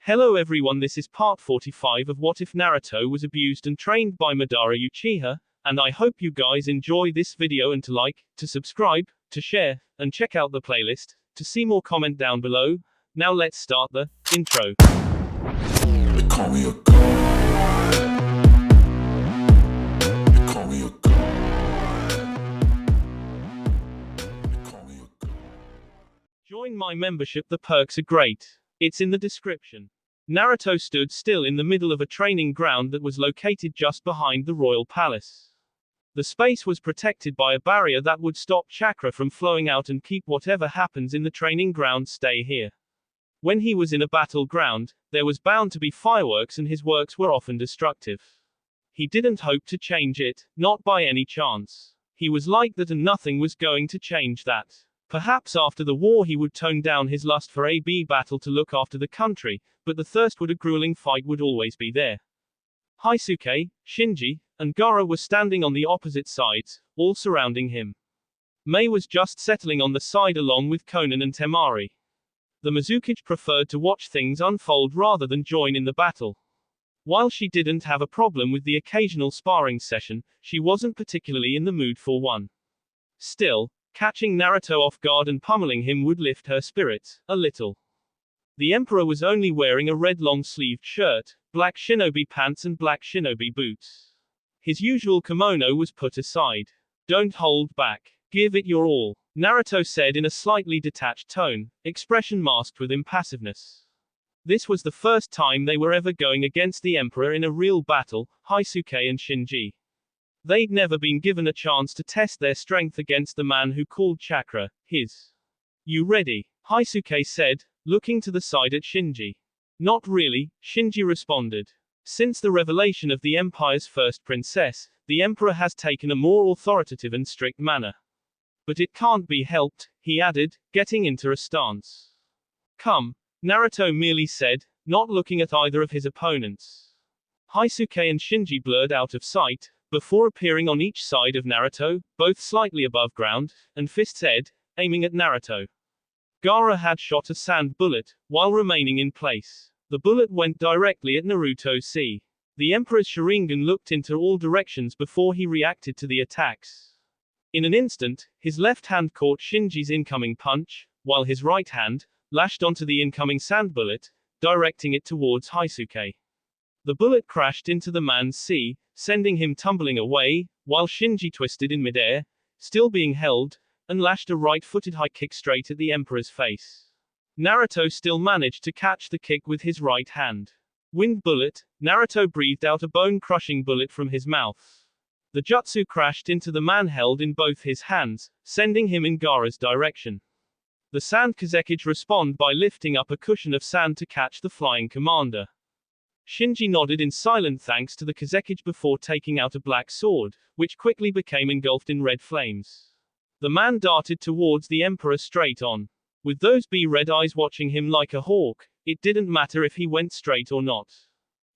Hello everyone, this is part 45 of What If Naruto Was Abused and Trained by Madara Uchiha, and I hope you guys enjoy this video and to like, to subscribe, to share, and check out the playlist, to see more comment down below. Now let's start the intro. They call me a god. They call me a god. They call me a god. Join my membership, the perks are great. It's in the description. Naruto stood still in the middle of a training ground that was located just behind the royal palace. The space was protected by a barrier that would stop chakra from flowing out and keep whatever happens in the training ground stay here. When he was in a battleground, there was bound to be fireworks and his works were often destructive. He didn't hope to change it, not by any chance. He was like that and nothing was going to change that. Perhaps after the war he would tone down his lust for a battle to look after the country, but the thirst for a grueling fight would always be there. Hyusuke, Shinji, and Gaara were standing on the opposite sides, all surrounding him. Mei was just settling on the side along with Konan and Temari. The Mizukage preferred to watch things unfold rather than join in the battle. While she didn't have a problem with the occasional sparring session, she wasn't particularly in the mood for one. Still, catching Naruto off guard and pummeling him would lift her spirits a little. The Emperor was only wearing a red long-sleeved shirt, black shinobi pants and black shinobi boots. His usual kimono was put aside. "Don't hold back. Give it your all," Naruto said in a slightly detached tone, expression masked with impassiveness. This was the first time they were ever going against the Emperor in a real battle, Hyusuke and Shinji. They'd never been given a chance to test their strength against the man who called chakra his. "You ready?" Hyusuke said, looking to the side at Shinji. "Not really," Shinji responded. "Since the revelation of the Empire's first princess, the Emperor has taken a more authoritative and strict manner. But it can't be helped," he added, getting into a stance. "Come," Naruto merely said, not looking at either of his opponents. Hyusuke and Shinji blurred out of sight, before appearing on each side of Naruto, both slightly above ground, and fists ed, aiming at Naruto. Gaara had shot a sand bullet, while remaining in place. The bullet went directly at Naruto's C. The Emperor's Sharingan looked into all directions before he reacted to the attacks. In an instant, his left hand caught Shinji's incoming punch, while his right hand lashed onto the incoming sand bullet, directing it towards Hyusuke. The bullet crashed into the man's C, sending him tumbling away, while Shinji twisted in midair, still being held, and lashed a right-footed high kick straight at the Emperor's face. Naruto still managed to catch the kick with his right hand. Wind bullet, Naruto breathed out a bone-crushing bullet from his mouth. The jutsu crashed into the man held in both his hands, sending him in Gaara's direction. The sand Kazekage responded by lifting up a cushion of sand to catch the flying commander. Shinji nodded in silent thanks to the Kazekage before taking out a black sword, which quickly became engulfed in red flames. The man darted towards the Emperor straight on. With those red eyes watching him like a hawk, it didn't matter if he went straight or not.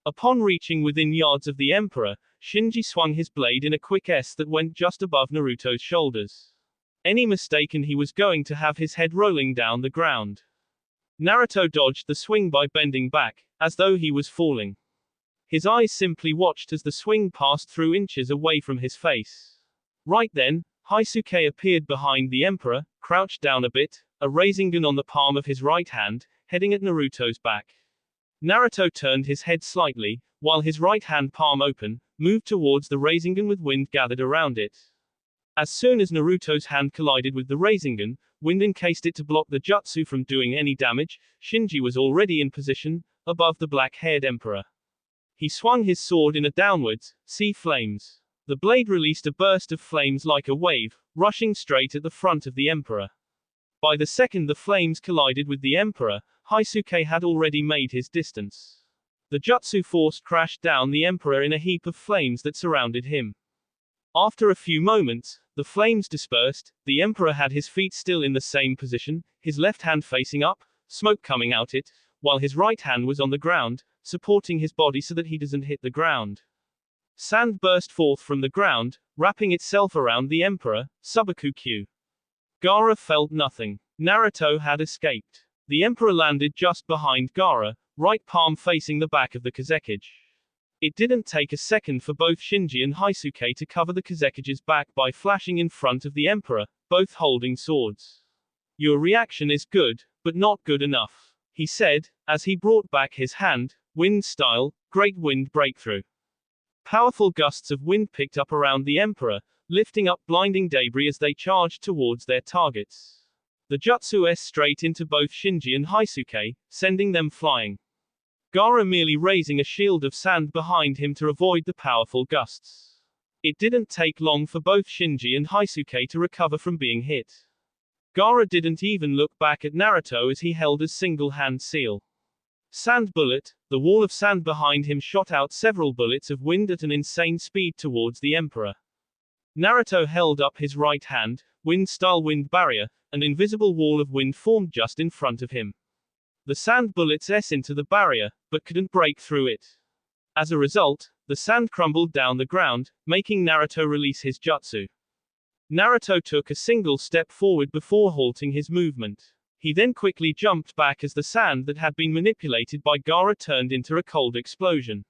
Upon reaching within yards of the Emperor, Shinji swung his blade in a quick S that went just above Naruto's shoulders. Any mistake and he was going to have his head rolling down the ground. Naruto dodged the swing by bending back, as though he was falling. His eyes simply watched as the swing passed through inches away from his face. Right then, Hyusuke appeared behind the Emperor, crouched down a bit, a Rasengan on the palm of his right hand, heading at Naruto's back. Naruto turned his head slightly, while his right hand palm open, moved towards the Rasengan with wind gathered around it. As soon as Naruto's hand collided with the Rasengan, wind encased it to block the jutsu from doing any damage. Shinji was already in position, above the black-haired Emperor. He swung his sword in a downwards, see flames. The blade released a burst of flames like a wave, rushing straight at the front of the Emperor. By the second the flames collided with the Emperor, Hyusuke had already made his distance. The jutsu force crashed down the Emperor in a heap of flames that surrounded him. After a few moments, the flames dispersed, the Emperor had his feet still in the same position, his left hand facing up, smoke coming out it, while his right hand was on the ground, supporting his body so that he doesn't hit the ground. Sand burst forth from the ground, wrapping itself around the Emperor, Subaku Q. Gaara felt nothing. Naruto had escaped. The Emperor landed just behind Gaara, right palm facing the back of the Kazekage. It didn't take a second for both Shinji and Haisuke to cover the Kazekage's back by flashing in front of the Emperor, both holding swords. Your reaction is good, but not good enough, he said, as he brought back his hand, wind style, great wind breakthrough. Powerful gusts of wind picked up around the Emperor, lifting up blinding debris as they charged towards their targets. The jutsu S straight into both Shinji and Haisuke, sending them flying. Gaara merely raising a shield of sand behind him to avoid the powerful gusts. It didn't take long for both Shinji and Haisuke to recover from being hit. Gaara didn't even look back at Naruto as he held a single-hand seal. Sand bullet, the wall of sand behind him shot out several bullets of wind at an insane speed towards the Emperor. Naruto held up his right hand, wind-style wind barrier, an invisible wall of wind formed just in front of him. The sand bullets S into the barrier, but couldn't break through it. As a result, the sand crumbled down the ground, making Naruto release his jutsu. Naruto took a single step forward before halting his movement. He then quickly jumped back as the sand that had been manipulated by Gaara turned into a cold explosion.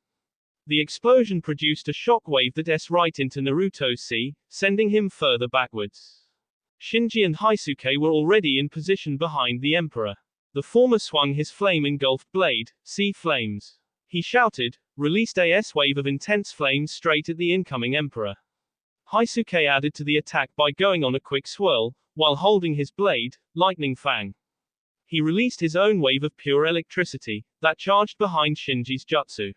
The explosion produced a shockwave that S right into Naruto's C, sending him further backwards. Shinji and Haisuke were already in position behind the Emperor. The former swung his flame-engulfed blade, see flames. He shouted, released a S-wave of intense flames straight at the incoming Emperor. Haisuke added to the attack by going on a quick swirl, while holding his blade, Lightning Fang. He released his own wave of pure electricity, that charged behind Shinji's jutsu.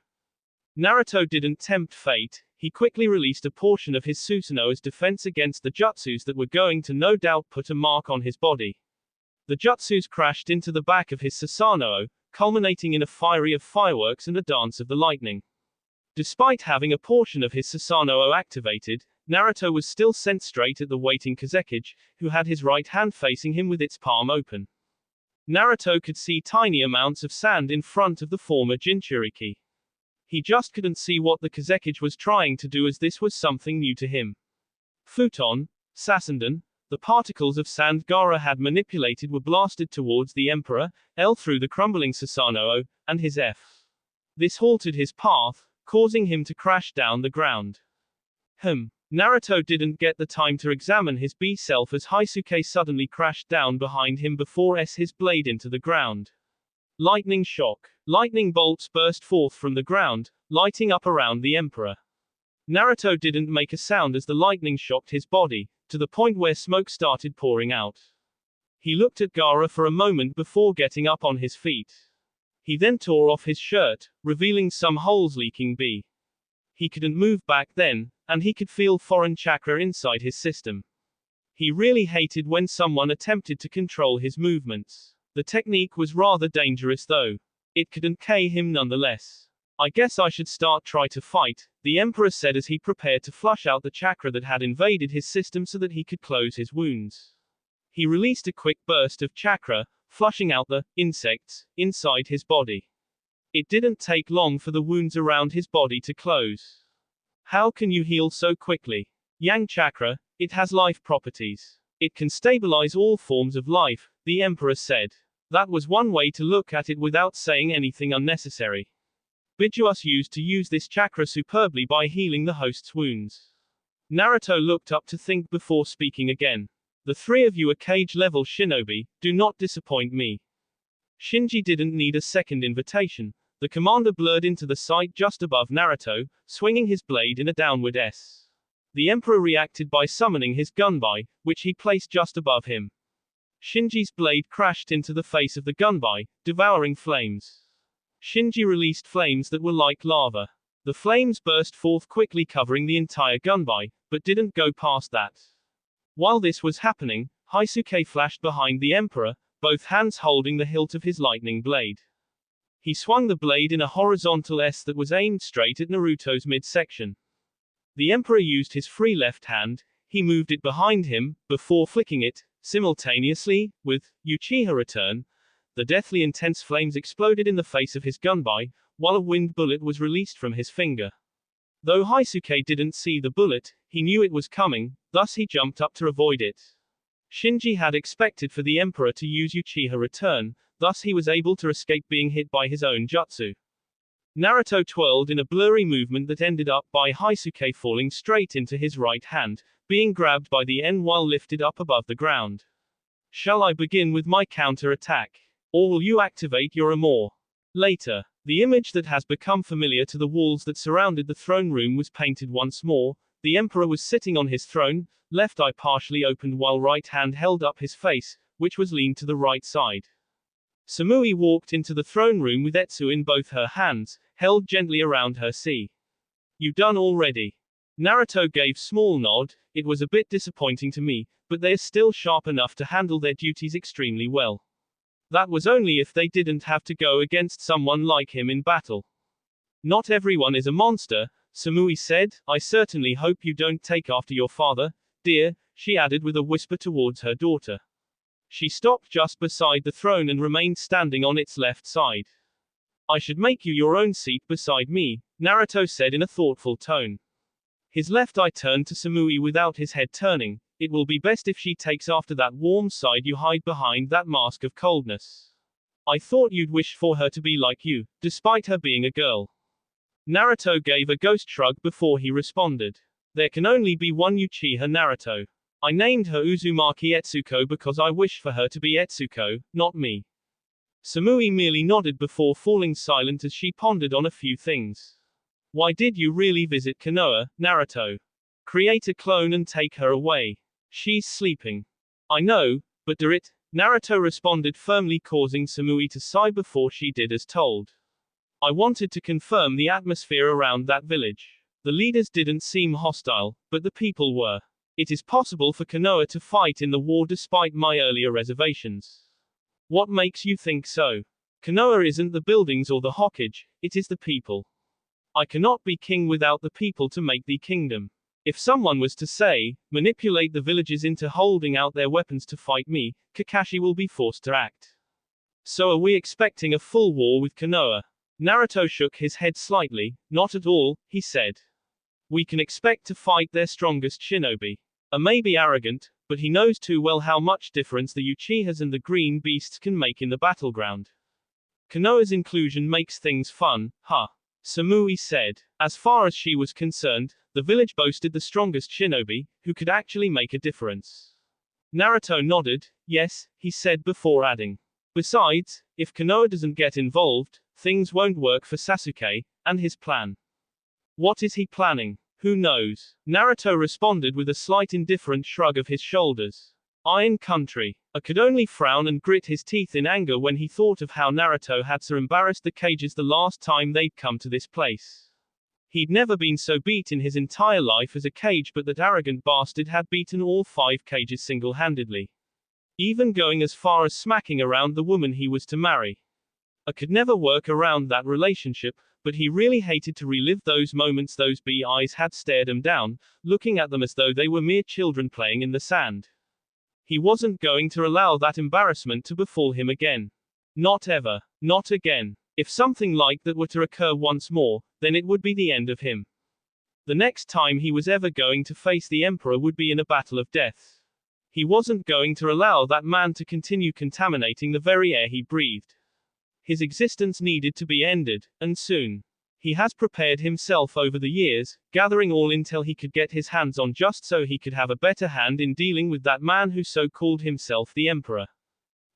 Naruto didn't tempt fate, he quickly released a portion of his Susanoo as defense against the jutsus that were going to no doubt put a mark on his body. The jutsus crashed into the back of his Susanoo, culminating in a fiery of fireworks and a dance of the lightning. Despite having a portion of his Susanoo activated, Naruto was still sent straight at the waiting Kazekage, who had his right hand facing him with its palm open. Naruto could see tiny amounts of sand in front of the former Jinchuriki. He just couldn't see what the Kazekage was trying to do as this was something new to him. Futon, Sasanden, the particles of sand Gaara had manipulated were blasted towards the Emperor, L through the crumbling Susanoo, and his F. This halted his path, causing him to crash down the ground. Naruto didn't get the time to examine his B self as Haisuke suddenly crashed down behind him before S his blade into the ground. Lightning shock. Lightning bolts burst forth from the ground, lighting up around the Emperor. Naruto didn't make a sound as the lightning shocked his body, to the point where smoke started pouring out. He looked at Gaara for a moment before getting up on his feet. He then tore off his shirt, revealing some holes leaking B. He couldn't move back then, and he could feel foreign chakra inside his system. He really hated when someone attempted to control his movements. The technique was rather dangerous though. It couldn't K him nonetheless. I guess I should try to fight, the Emperor said as he prepared to flush out the chakra that had invaded his system so that he could close his wounds. He released a quick burst of chakra, flushing out the insects inside his body. It didn't take long for the wounds around his body to close. How can you heal so quickly? Yang chakra, it has life properties. It can stabilize all forms of life, the Emperor said. That was one way to look at it without saying anything unnecessary. Bijuus used to use this chakra superbly by healing the host's wounds. Naruto looked up to think before speaking again. The three of you are cage-level shinobi, do not disappoint me. Shinji didn't need a second invitation. The commander blurred into the sight just above Naruto, swinging his blade in a downward S. The Emperor reacted by summoning his gunbai, which he placed just above him. Shinji's blade crashed into the face of the gunbai, devouring flames. Shinji released flames that were like lava. The flames burst forth quickly covering the entire gunbai, but didn't go past that. While this was happening, Haisuke flashed behind the Emperor, both hands holding the hilt of his lightning blade. He swung the blade in a horizontal S that was aimed straight at Naruto's midsection. The Emperor used his free left hand, he moved it behind him, before flicking it, simultaneously, with Uchiha Return. The deathly intense flames exploded in the face of his gunbai, while a wind bullet was released from his finger. Though Haisuke didn't see the bullet, he knew it was coming, thus he jumped up to avoid it. Shinji had expected for the Emperor to use Uchiha Return, thus he was able to escape being hit by his own jutsu. Naruto twirled in a blurry movement that ended up by Haisuke falling straight into his right hand, being grabbed by the N while lifted up above the ground. Shall I begin with my counter-attack? Or will you activate your amour? Later, the image that has become familiar to the walls that surrounded the throne room was painted once more. The emperor was sitting on his throne, left eye partially opened while right hand held up his face, which was leaned to the right side. Samui walked into the throne room with Etsu in both her hands, held gently around her. See. You done already? Naruto gave small nod. It was a bit disappointing to me, but they are still sharp enough to handle their duties extremely well. That was only if they didn't have to go against someone like him in battle. Not everyone is a monster, Samui said. I certainly hope you don't take after your father, dear, she added with a whisper towards her daughter. She stopped just beside the throne and remained standing on its left side. I should make you your own seat beside me, Naruto said in a thoughtful tone. His left eye turned to Samui without his head turning. It will be best if she takes after that warm side you hide behind that mask of coldness. I thought you'd wish for her to be like you, despite her being a girl. Naruto gave a ghost shrug before he responded. There can only be one Uchiha Naruto. I named her Uzumaki Etsuko because I wish for her to be Etsuko, not me. Samui merely nodded before falling silent as she pondered on a few things. Why did you really visit Konoha, Naruto? Create a clone and take her away. She's sleeping. I know, but do it, Naruto responded firmly, causing Samui to sigh before she did as told. I wanted to confirm the atmosphere around that village. The leaders didn't seem hostile, but the people were. It is possible for Konoha to fight in the war despite my earlier reservations. What makes you think so? Konoha isn't the buildings or the Hokage, it is the people. I cannot be king without the people to make the kingdom. If someone was to say, manipulate the villagers into holding out their weapons to fight me, Kakashi will be forced to act. So are we expecting a full war with Konoha? Naruto shook his head slightly. Not at all, he said. We can expect to fight their strongest shinobi. A may be arrogant, but he knows too well how much difference the Uchihas and the green beasts can make in the battleground. Konoha's inclusion makes things fun, huh? Samui said. As far as she was concerned, the village boasted the strongest shinobi, who could actually make a difference. Naruto nodded. Yes, he said before adding. Besides, if Konoha doesn't get involved, things won't work for Sasuke and his plan. What is he planning? Who knows? Naruto responded with a slight indifferent shrug of his shoulders. Iron Country. I could only frown and grit his teeth in anger when he thought of how Naruto had so embarrassed the Kages the last time they'd come to this place. He'd never been so beat in his entire life as a Kage, but that arrogant bastard had beaten all 5 Kages single-handedly. Even going as far as smacking around the woman he was to marry. I could never work around that relationship, but he really hated to relive those moments. Those bee eyes had stared him down, looking at them as though they were mere children playing in the sand. He wasn't going to allow that embarrassment to befall him again. Not ever. Not again. If something like that were to occur once more, then it would be the end of him. The next time he was ever going to face the Emperor would be in a battle of death. He wasn't going to allow that man to continue contaminating the very air he breathed. His existence needed to be ended, and soon. He has prepared himself over the years, gathering all intel he could get his hands on just so he could have a better hand in dealing with that man who so called himself the Emperor.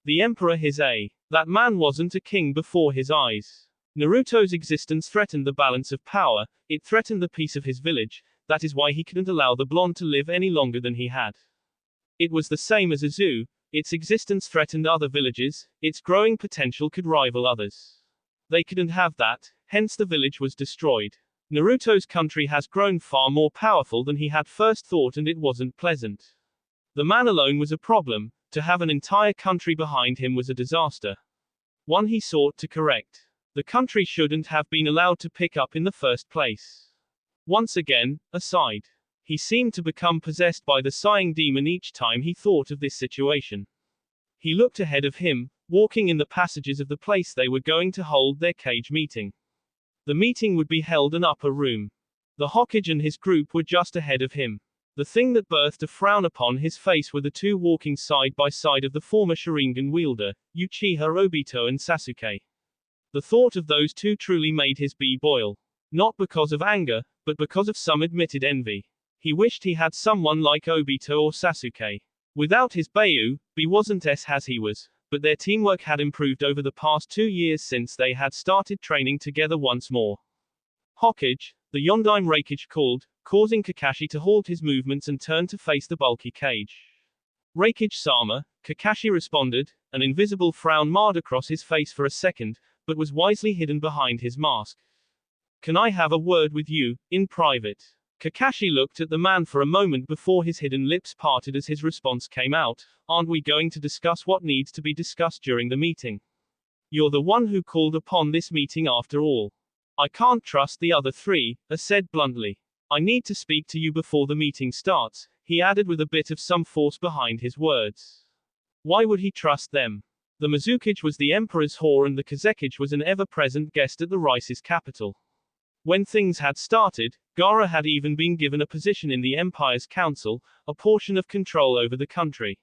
The Emperor that man wasn't a king before his eyes. Naruto's existence threatened the balance of power, it threatened the peace of his village, that is why he couldn't allow the blonde to live any longer than he had. It was the same as a zoo. Its existence threatened other villages, its growing potential could rival others. They couldn't have that, hence the village was destroyed. Naruto's country has grown far more powerful than he had first thought, and it wasn't pleasant. The man alone was a problem, to have an entire country behind him was a disaster. One he sought to correct. The country shouldn't have been allowed to pick up in the first place. Once again, aside. He seemed to become possessed by the sighing demon each time he thought of this situation. He looked ahead of him, walking in the passages of the place they were going to hold their Kage meeting. The meeting would be held in an upper room. The Hokage and his group were just ahead of him. The thing that birthed a frown upon his face were the two walking side by side of the former Sharingan wielder, Uchiha Obito and Sasuke. The thought of those two truly made his blood boil. Not because of anger, but because of some admitted envy. He wished he had someone like Obito or Sasuke. Without his Bayu, he wasn't as he was, but their teamwork had improved over the past 2 years since they had started training together once more. Hokage, the Yondaime Reikage called, causing Kakashi to halt his movements and turn to face the bulky cage. Reikage-sama, Kakashi responded, an invisible frown marred across his face for a second, but was wisely hidden behind his mask. Can I have a word with you, in private? Kakashi looked at the man for a moment before his hidden lips parted as his response came out, aren't we going to discuss what needs to be discussed during the meeting? You're the one who called upon this meeting after all. I can't trust the other three, said bluntly. I need to speak to you before the meeting starts, he added with a bit of some force behind his words. Why would he trust them? The Mizukage was the emperor's whore and the Kazekage was an ever-present guest at the Rice's capital. When things had started, Gaara had even been given a position in the Empire's council, a portion of control over the country.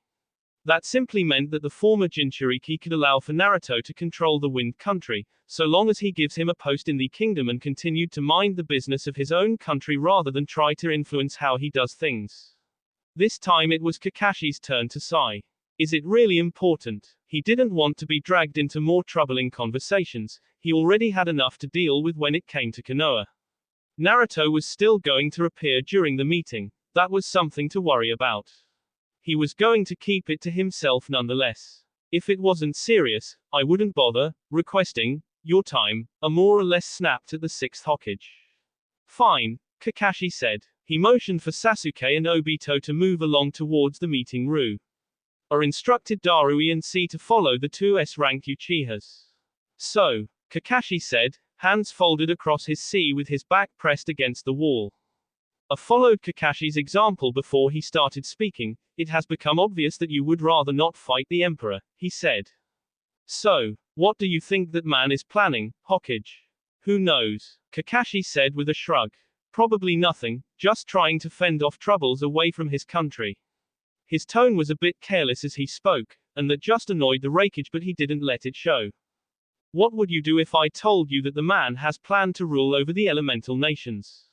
That simply meant that the former Jinchuriki could allow for Naruto to control the Wind Country, so long as he gives him a post in the kingdom and continued to mind the business of his own country rather than try to influence how he does things. This time it was Kakashi's turn to sigh. Is it really important? He didn't want to be dragged into more troubling conversations, he already had enough to deal with when it came to Konoha. Naruto was still going to appear during the meeting, that was something to worry about. He was going to keep it to himself nonetheless. If it wasn't serious, I wouldn't bother requesting your time, a more or less snapped at the sixth Hokage. Fine, Kakashi said. He motioned for Sasuke and Obito to move along towards the meeting room. Instructed Darui and C to follow the two S-rank Uchihas. So, Kakashi said, hands folded across his C with his back pressed against the wall. Followed Kakashi's example before he started speaking. It has become obvious that you would rather not fight the Emperor, he said. So, what do you think that man is planning, Hokage? Who knows? Kakashi said with a shrug. Probably nothing, just trying to fend off troubles away from his country. His tone was a bit careless as he spoke, and that just annoyed the Reikage, but he didn't let it show. What would you do if I told you that the man has planned to rule over the elemental nations?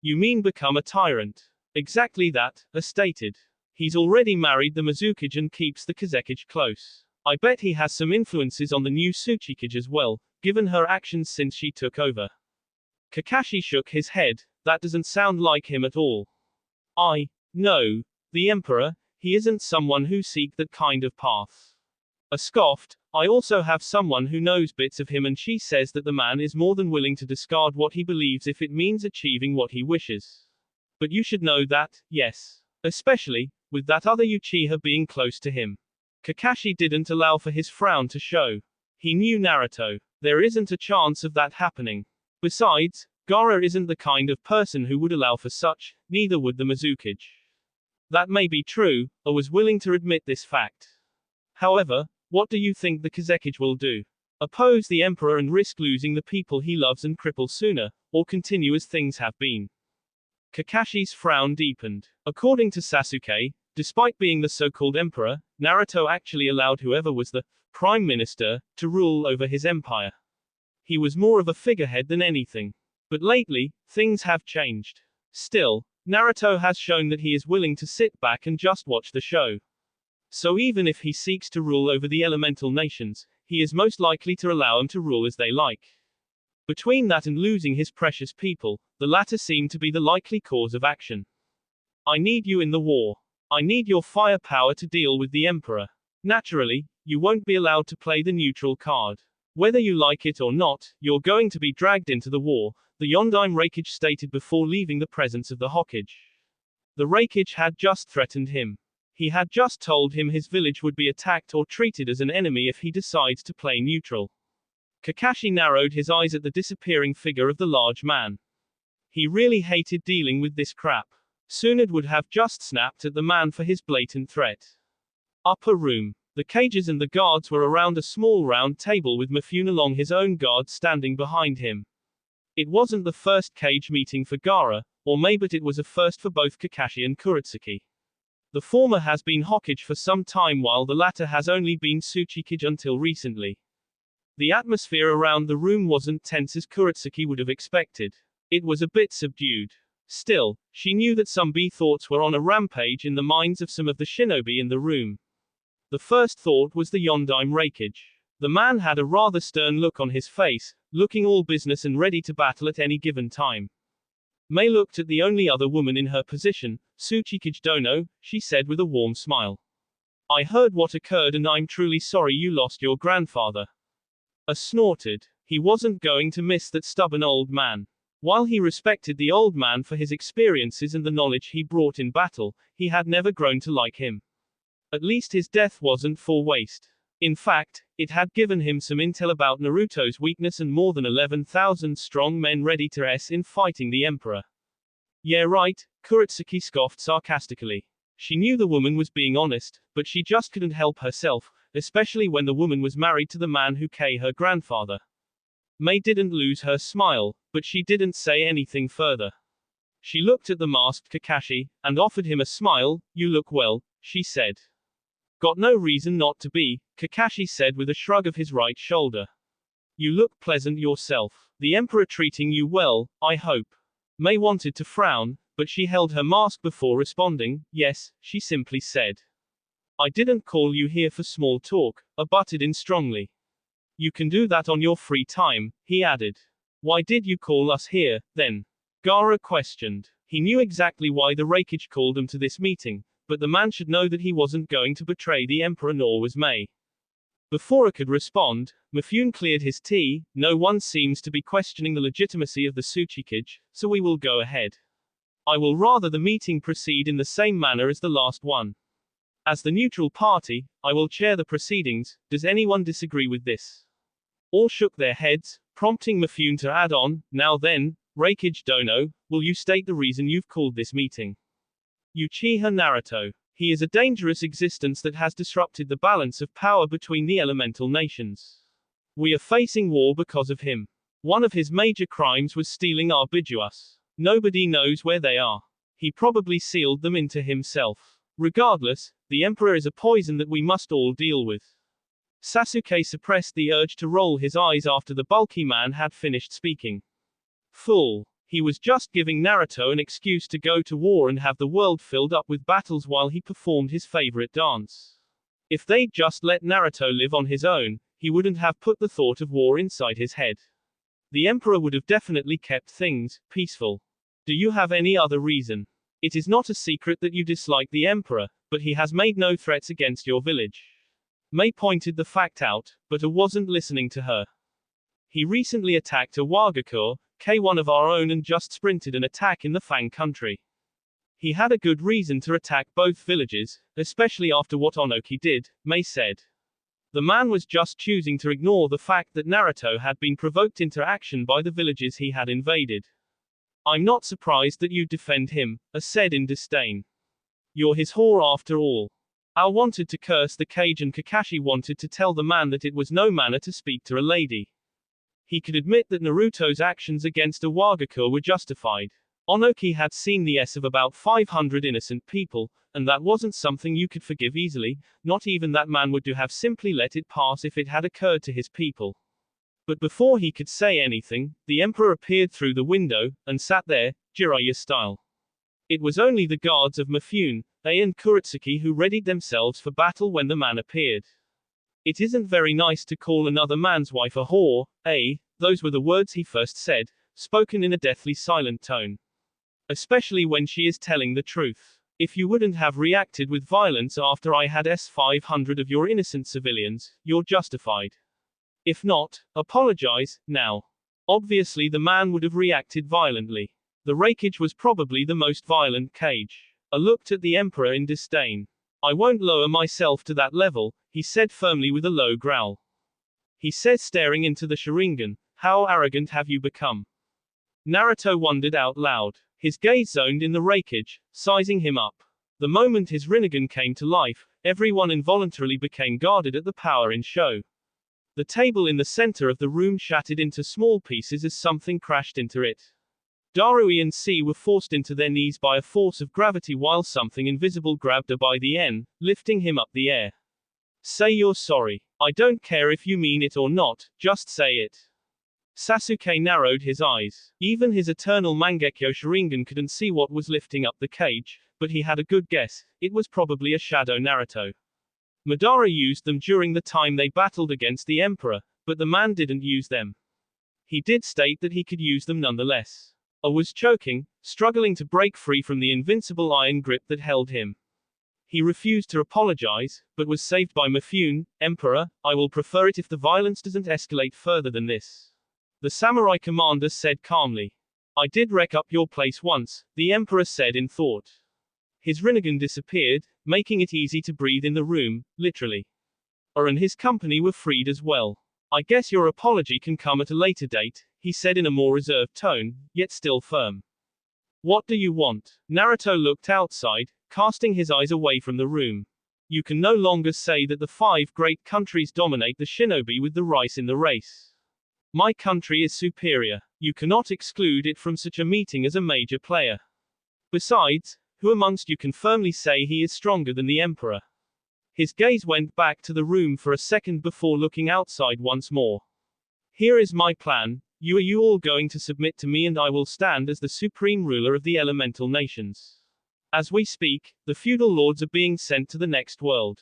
You mean become a tyrant? Exactly that, stated. He's already married the Mizukage and keeps the Kazekage close. I bet he has some influences on the new Tsuchikage as well, given her actions since she took over. Kakashi shook his head, that doesn't sound like him at all. No, the Emperor, he isn't someone who seek that kind of path. Scoffed, I also have someone who knows bits of him and she says that the man is more than willing to discard what he believes if it means achieving what he wishes. But you should know that, yes. Especially, with that other Uchiha being close to him. Kakashi didn't allow for his frown to show. He knew Naruto. There isn't a chance of that happening. Besides, Gaara isn't the kind of person who would allow for such, neither would the Mizukage. That may be true, or was willing to admit this fact. However, what do you think the Kazekage will do? Oppose the Emperor and risk losing the people he loves and cripple sooner, or continue as things have been? Kakashi's frown deepened. According to Sasuke, despite being the so-called Emperor, Naruto actually allowed whoever was the Prime Minister to rule over his empire. He was more of a figurehead than anything. But lately, things have changed. Still, Naruto has shown that he is willing to sit back and just watch the show. So even if he seeks to rule over the elemental nations, he is most likely to allow them to rule as they like. Between that and losing his precious people, the latter seem to be the likely cause of action. I need you in the war. I need your firepower to deal with the Emperor. Naturally, you won't be allowed to play the neutral card. Whether you like it or not, you're going to be dragged into the war, the Yondaime Reikage stated before leaving the presence of the Hokage. The Reikage had just threatened him. He had just told him his village would be attacked or treated as an enemy if he decides to play neutral. Kakashi narrowed his eyes at the disappearing figure of the large man. He really hated dealing with this crap. Tsunade would have just snapped at the man for his blatant threat. Upper room. The cages and the guards were around a small round table with Mifune along his own guards standing behind him. It wasn't the first cage meeting for Gaara, or maybe it was a first for both Kakashi and Kurotsuki. The former has been Hokage for some time while the latter has only been Tsuchikage until recently. The atmosphere around the room wasn't tense as Kurotsuki would have expected. It was a bit subdued. Still, she knew that some B thoughts were on a rampage in the minds of some of the shinobi in the room. The first thought was the Yondaime Raikage. The man had a rather stern look on his face, looking all business and ready to battle at any given time. Mei looked at the only other woman in her position, Tsuchikage Dono, she said with a warm smile. I heard what occurred and I'm truly sorry you lost your grandfather. A snorted. He wasn't going to miss that stubborn old man. While he respected the old man for his experiences and the knowledge he brought in battle, he had never grown to like him. At least his death wasn't for waste. In fact, it had given him some intel about Naruto's weakness and more than 11,000 strong men ready to in fighting the Emperor. Yeah right, Kurotsuki scoffed sarcastically. She knew the woman was being honest, but she just couldn't help herself, especially when the woman was married to the man who killed her grandfather. Mei didn't lose her smile, but she didn't say anything further. She looked at the masked Kakashi, and offered him a smile. You look well, she said. Got no reason not to be, Kakashi said with a shrug of his right shoulder. You look pleasant yourself. The Emperor treating you well, I hope. Mei wanted to frown, but she held her mask before responding. Yes, she simply said. I didn't call you here for small talk, butted in strongly. You can do that on your free time, he added. Why did you call us here, then? Gaara questioned. He knew exactly why the Raikage called him to this meeting, but the man should know that he wasn't going to betray the Emperor nor was Mei. Before I could respond, Mifune cleared his tea. No one seems to be questioning the legitimacy of the Tsuchikage, so we will go ahead. I will rather the meeting proceed in the same manner as the last one. As the neutral party, I will chair the proceedings. Does anyone disagree with this? All shook their heads, prompting Mifune to add on, now then, Raikage Dono, will you state the reason you've called this meeting? Uchiha Naruto. He is a dangerous existence that has disrupted the balance of power between the elemental nations. We are facing war because of him. One of his major crimes was stealing our bijuas. Nobody knows where they are. He probably sealed them into himself. Regardless, the Emperor is a poison that we must all deal with. Sasuke suppressed the urge to roll his eyes after the bulky man had finished speaking. Fool. He was just giving Naruto an excuse to go to war and have the world filled up with battles while he performed his favorite dance. If they'd just let Naruto live on his own, he wouldn't have put the thought of war inside his head. The Emperor would have definitely kept things peaceful. Do you have any other reason? It is not a secret that you dislike the Emperor, but he has made no threats against your village. Mei pointed the fact out, but I wasn't listening to her. He recently attacked a Wagakur, K1 of our own and just sprinted an attack in the Fang country. He had a good reason to attack both villages, especially after what Onoki did, Mei said. The man was just choosing to ignore the fact that Naruto had been provoked into action by the villages he had invaded. I'm not surprised that you defend him, said in disdain. You're his whore after all. I wanted to curse the cage and Kakashi wanted to tell the man that it was no manner to speak to a lady. He could admit that Naruto's actions against a Wagakur were justified. Onoki had seen the of about 500 innocent people, and that wasn't something you could forgive easily, not even that man would have simply let it pass if it had occurred to his people. But before he could say anything, the Emperor appeared through the window, and sat there, Jiraiya style. It was only the guards of Mifune, and Kurotsuki who readied themselves for battle when the man appeared. It isn't very nice to call another man's wife a whore, those were the words he first said, spoken in a deathly silent tone. Especially when she is telling the truth. If you wouldn't have reacted with violence after I had 500 of your innocent civilians, you're justified. If not, apologize, now. Obviously the man would have reacted violently. The Raikage was probably the most violent cage. I looked at the Emperor in disdain. I won't lower myself to that level, he said firmly with a low growl. He said staring into the Sharingan, how arrogant have you become? Naruto wondered out loud. His gaze zoned in the Raikage, sizing him up. The moment his Rinnegan came to life, everyone involuntarily became guarded at the power in show. The table in the center of the room shattered into small pieces as something crashed into it. Darui and C were forced into their knees by a force of gravity while something invisible grabbed her by the end, lifting him up the air. Say you're sorry. I don't care if you mean it or not, just say it. Sasuke narrowed his eyes. Even his eternal Mangekyo Sharingan couldn't see what was lifting up the cage, but he had a good guess. It was probably a shadow Naruto. Madara used them during the time they battled against the Emperor, but the man didn't use them. He did state that he could use them nonetheless. I was choking, struggling to break free from the invincible iron grip that held him. He refused to apologize, but was saved by Mifune. Emperor, I will prefer it if the violence doesn't escalate further than this. The samurai commander said calmly. I did wreck up your place once, the Emperor said in thought. His Rinnegan disappeared, making it easy to breathe in the room, literally. And his company were freed as well. I guess your apology can come at a later date, he said in a more reserved tone, yet still firm. What do you want? Naruto looked outside, casting his eyes away from the room. You can no longer say that the 5 great countries dominate the shinobi with the rice in the race. My country is superior. You cannot exclude it from such a meeting as a major player. Besides, who amongst you can firmly say he is stronger than the Emperor? His gaze went back to the room for a second before looking outside once more. Here is my plan. You are all going to submit to me and I will stand as the supreme ruler of the elemental nations. As we speak, the feudal lords are being sent to the next world.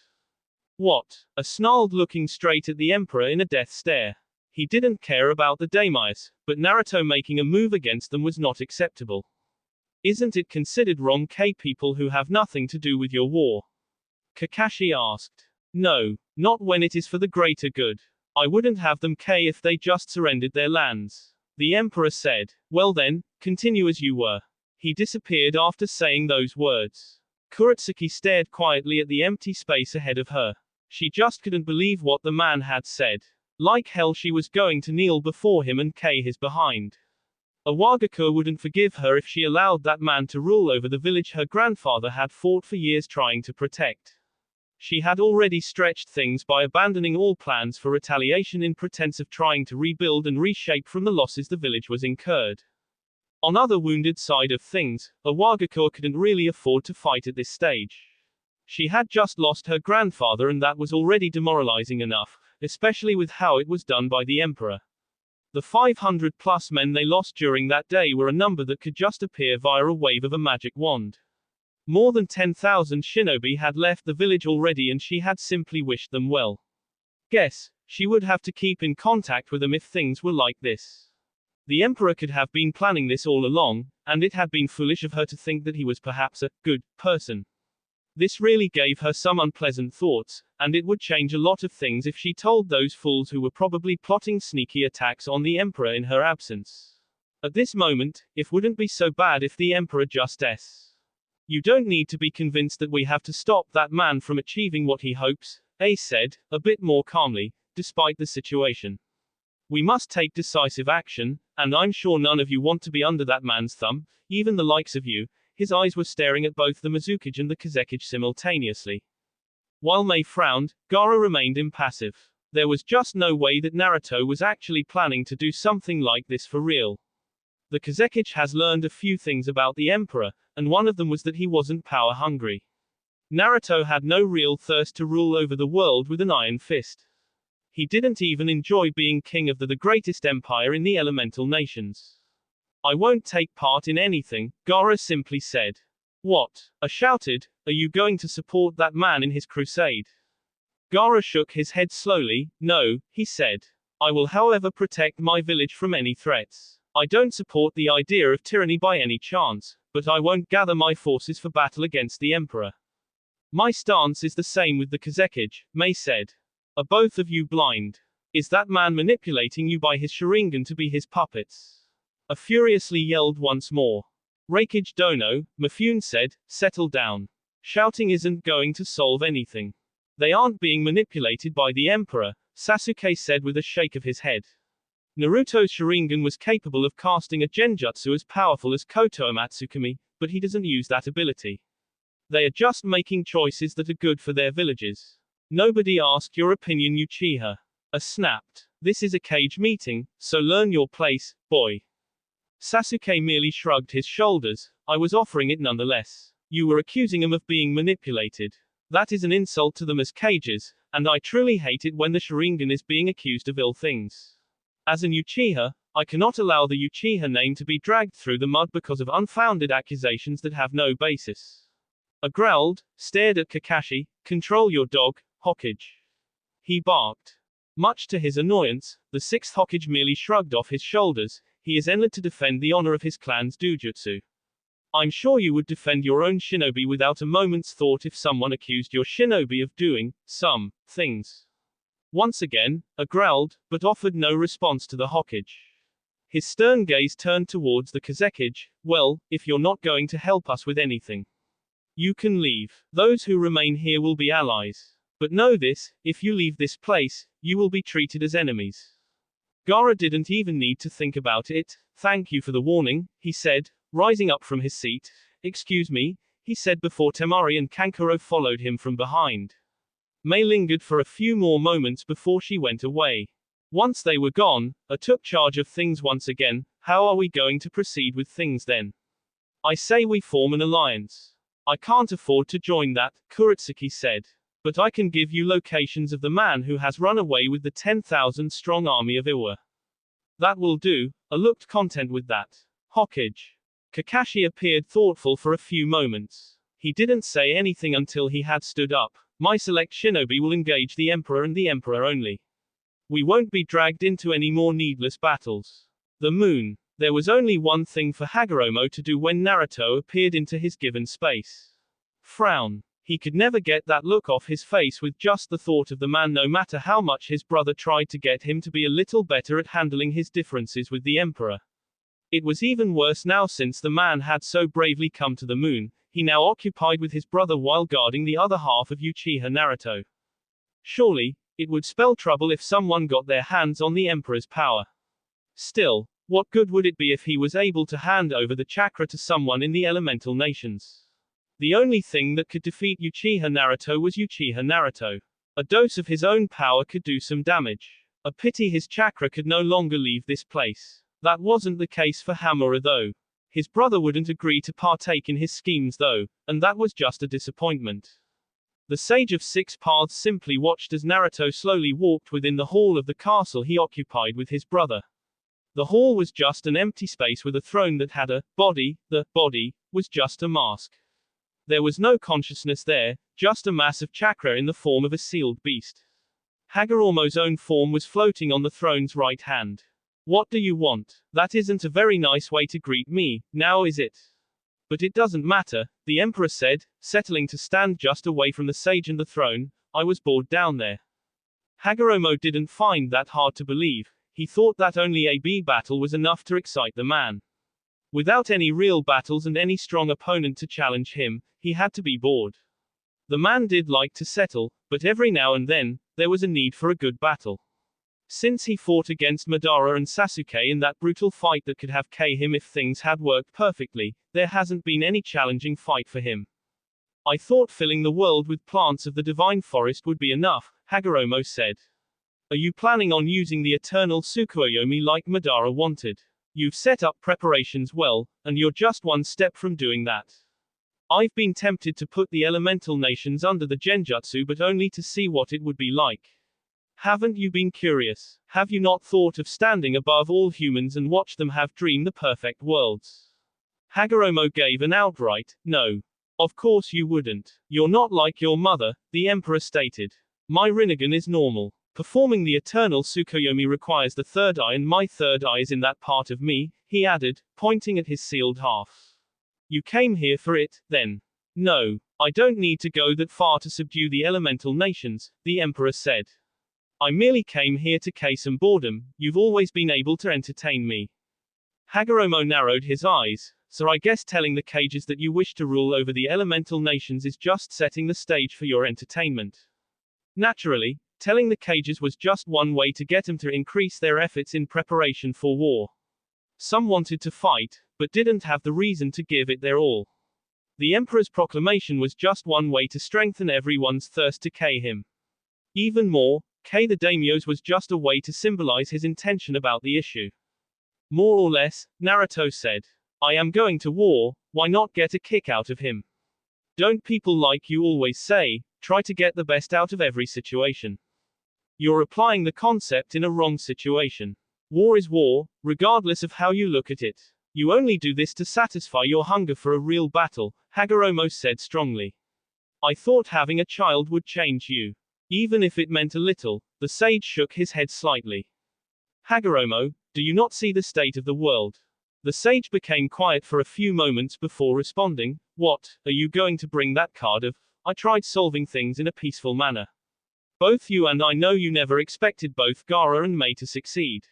What? A snarled looking straight at the Emperor in a death stare. He didn't care about the daimyos, but Naruto making a move against them was not acceptable. Isn't it considered wrong people who have nothing to do with your war? Kakashi asked. No, not when it is for the greater good. I wouldn't have them if they just surrendered their lands. The Emperor said. Well then, continue as you were. He disappeared after saying those words. Kuretsuki stared quietly at the empty space ahead of her. She just couldn't believe what the man had said. Like hell she was going to kneel before him and his behind. Awagakure wouldn't forgive her if she allowed that man to rule over the village her grandfather had fought for years trying to protect. She had already stretched things by abandoning all plans for retaliation in pretense of trying to rebuild and reshape from the losses the village was incurred. On other wounded side of things, Awagakure couldn't really afford to fight at this stage. She had just lost her grandfather and that was already demoralizing enough, especially with how it was done by the Emperor. The 500 plus men they lost during that day were a number that could just appear via a wave of a magic wand. More than 10,000 shinobi had left the village already and she had simply wished them well. Guess, she would have to keep in contact with them if things were like this. The Emperor could have been planning this all along, and it had been foolish of her to think that he was perhaps a good person. This really gave her some unpleasant thoughts, and it would change a lot of things if she told those fools who were probably plotting sneaky attacks on the Emperor in her absence. At this moment, it wouldn't be so bad if the Emperor just You don't need to be convinced that we have to stop that man from achieving what he hopes, Ace said, a bit more calmly, despite the situation. We must take decisive action, and I'm sure none of you want to be under that man's thumb, even the likes of you. His eyes were staring at both the Mizukage and the Kazekage simultaneously. While Mei frowned, Gaara remained impassive. There was just no way that Naruto was actually planning to do something like this for real. The Kazekage has learned a few things about the Emperor, and one of them was that he wasn't power hungry. Naruto had no real thirst to rule over the world with an iron fist. He didn't even enjoy being king of the greatest empire in the elemental nations. I won't take part in anything, Gaara simply said. What? I shouted, are you going to support that man in his crusade? Gaara shook his head slowly. No, he said. I will however protect my village from any threats. I don't support the idea of tyranny by any chance, but I won't gather my forces for battle against the Emperor. My stance is the same with the Kazekage, Mei said. Are both of you blind? Is that man manipulating you by his Sharingan to be his puppets? I furiously yelled once more. Reikage Dono, Mifune said, settle down. Shouting isn't going to solve anything. They aren't being manipulated by the Emperor, Sasuke said with a shake of his head. Naruto's Sharingan was capable of casting a genjutsu as powerful as Kotoamatsukami, but he doesn't use that ability. They are just making choices that are good for their villages. Nobody asked your opinion, Uchiha. Snapped. This is a cage meeting, so learn your place, boy. Sasuke merely shrugged his shoulders. I was offering it nonetheless. You were accusing him of being manipulated. That is an insult to them as cages, and I truly hate it when the Sharingan is being accused of ill things. As an Uchiha, I cannot allow the Uchiha name to be dragged through the mud because of unfounded accusations that have no basis. I growled, stared at Kakashi. Control your dog, Hokage. He barked. Much to his annoyance, the sixth Hokage merely shrugged off his shoulders. He is entered to defend the honor of his clan's dojutsu. I'm sure you would defend your own shinobi without a moment's thought if someone accused your shinobi of doing some things. Once again, I growled, but offered no response to the Hokage. His stern gaze turned towards the Kazekage. Well, if you're not going to help us with anything, you can leave. Those who remain here will be allies. But know this, if you leave this place, you will be treated as enemies. Gaara didn't even need to think about it. Thank you for the warning, he said, rising up from his seat. Excuse me, he said before Temari and Kankuro followed him from behind. Mei lingered for a few more moments before she went away. Once they were gone, I took charge of things once again. How are we going to proceed with things then? I say we form an alliance. I can't afford to join that, Kuretsuki said. But I can give you locations of the man who has run away with the 10,000 strong army of Iwa. That will do. I looked content with that. Hokage. Kakashi appeared thoughtful for a few moments. He didn't say anything until he had stood up. My select shinobi will engage the Emperor and the Emperor only. We won't be dragged into any more needless battles. The moon. There was only one thing for Hagoromo to do when Naruto appeared into his given space. Frown. He could never get that look off his face with just the thought of the man, no matter how much his brother tried to get him to be a little better at handling his differences with the Emperor. It was even worse now since the man had so bravely come to the moon. He now occupied with his brother while guarding the other half of Uchiha Naruto. Surely, it would spell trouble if someone got their hands on the Emperor's power. Still, what good would it be if he was able to hand over the chakra to someone in the elemental nations? The only thing that could defeat Uchiha Naruto was Uchiha Naruto. A dose of his own power could do some damage. A pity his chakra could no longer leave this place. That wasn't the case for Hamura though. His brother wouldn't agree to partake in his schemes though, and that was just a disappointment. The Sage of Six Paths simply watched as Naruto slowly walked within the hall of the castle he occupied with his brother. The hall was just an empty space with a throne that had a body. The body was just a mask. There was no consciousness there, just a mass of chakra in the form of a sealed beast. Hagoromo's own form was floating on the throne's right hand. What do you want? That isn't a very nice way to greet me, now is it? But it doesn't matter, the Emperor said, settling to stand just away from the sage and the throne. I was bored down there. Hagoromo didn't find that hard to believe. He thought that only a B battle was enough to excite the man. Without any real battles and any strong opponent to challenge him, he had to be bored. The man did like to settle, but every now and then, there was a need for a good battle. Since he fought against Madara and Sasuke in that brutal fight that could have killed him if things had worked perfectly, there hasn't been any challenging fight for him. I thought filling the world with plants of the divine forest would be enough, Hagoromo said. Are you planning on using the eternal Tsukuyomi like Madara wanted? You've set up preparations well, and you're just one step from doing that. I've been tempted to put the elemental nations under the genjutsu, but only to see what it would be like. Haven't you been curious? Have you not thought of standing above all humans and watch them have dreamed the perfect worlds? Hagoromo gave an outright, no. Of course you wouldn't. You're not like your mother, the Emperor stated. My Rinnegan is normal. Performing the eternal Tsukuyomi requires the third eye, and my third eye is in that part of me, he added, pointing at his sealed half. You came here for it, then? No. I don't need to go that far to subdue the elemental nations, the Emperor said. I merely came here to kill some boredom. You've always been able to entertain me. Hagoromo narrowed his eyes. So I guess telling the cages that you wish to rule over the elemental nations is just setting the stage for your entertainment. Naturally, telling the cages was just one way to get them to increase their efforts in preparation for war. Some wanted to fight, but didn't have the reason to give it their all. The Emperor's proclamation was just one way to strengthen everyone's thirst to kill him. Even more, K the daimyos was just a way to symbolize his intention about the issue. More or less, Naruto said. I am going to war, why not get a kick out of him? Don't people like you always say, try to get the best out of every situation? You're applying the concept in a wrong situation. War is war, regardless of how you look at it. You only do this to satisfy your hunger for a real battle, Hagoromo said strongly. I thought having a child would change you. Even if it meant a little, the sage shook his head slightly. Hagoromo, do you not see the state of the world? The sage became quiet for a few moments before responding. What, are you going to bring that card of, I tried solving things in a peaceful manner. Both you and I know you never expected both Gaara and Mei to succeed.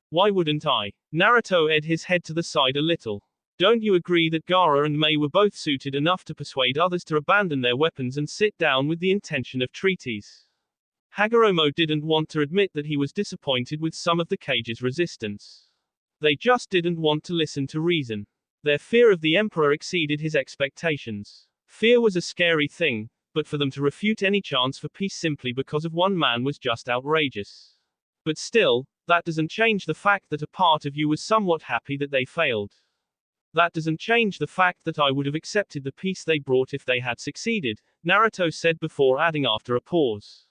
Why wouldn't I? Naruto edged his head to the side a little. Don't you agree that Gaara and Mei were both suited enough to persuade others to abandon their weapons and sit down with the intention of treaties? Hagoromo didn't want to admit that he was disappointed with some of the cage's resistance. They just didn't want to listen to reason. Their fear of the Emperor exceeded his expectations. Fear was a scary thing, but for them to refute any chance for peace simply because of one man was just outrageous. But still, that doesn't change the fact that a part of you was somewhat happy that they failed. That doesn't change the fact that I would have accepted the peace they brought if they had succeeded, Naruto said before adding after a pause.